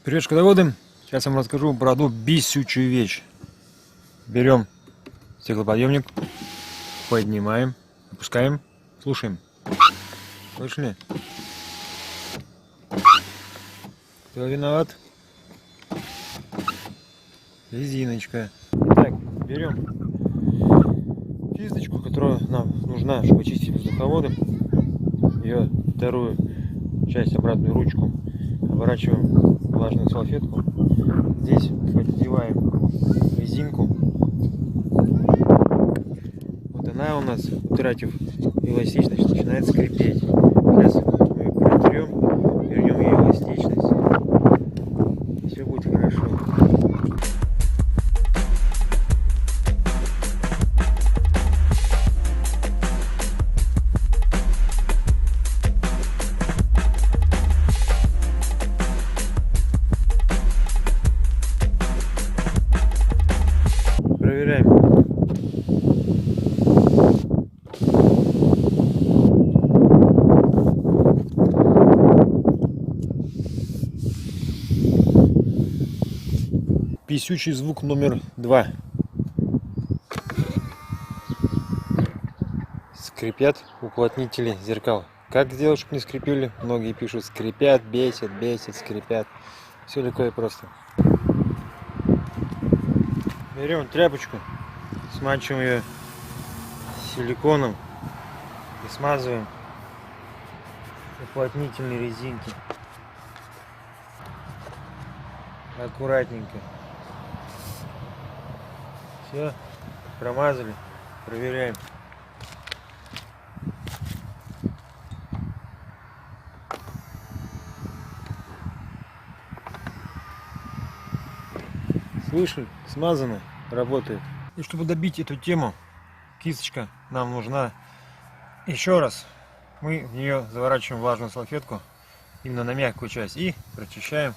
Привет, шкодоводы! Сейчас я вам расскажу про одну бесючую вещь. Берем стеклоподъемник, поднимаем, опускаем, слушаем. Слышали? Кто виноват? Резиночка. Итак, берем кисточку, которая нам нужна, чтобы чистить воздуховоды. Ее вторую часть, обратную ручку, оборачиваем в влажную салфетку. Здесь поддеваем резинку. Вот она у нас, утратив эластичность, начинает скрипеть. Сейчас мы протрем, вернем ее эластичность. Все будет хорошо. Проверяем. Писючий звук номер 2. Скрипят уплотнители зеркал. Как сделать, чтобы не скрипели? Многие пишут: скрипят, бесит, скрипят. Все легко и просто. Берем тряпочку, смачиваем ее силиконом и смазываем уплотнительные резинки. Аккуратненько. Все, промазали, проверяем. Слышали? Смазано, работает. И чтобы добить эту тему, кисточка нам нужна еще раз. Мы в нее заворачиваем влажную салфетку именно на мягкую часть и прочищаем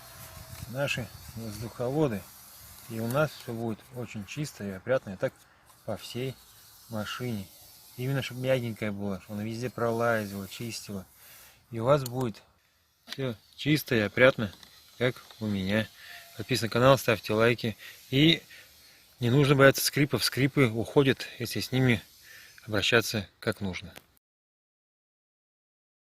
наши воздуховоды. И у нас все будет очень чисто и опрятно, и так по всей машине. Именно чтобы мягенькая была, чтобы она везде пролазила, чистила. И у вас будет все чисто и опрятно, как у меня. Подписывайтесь на канал, ставьте лайки. И не нужно бояться скрипов. Скрипы уходят, если с ними обращаться как нужно.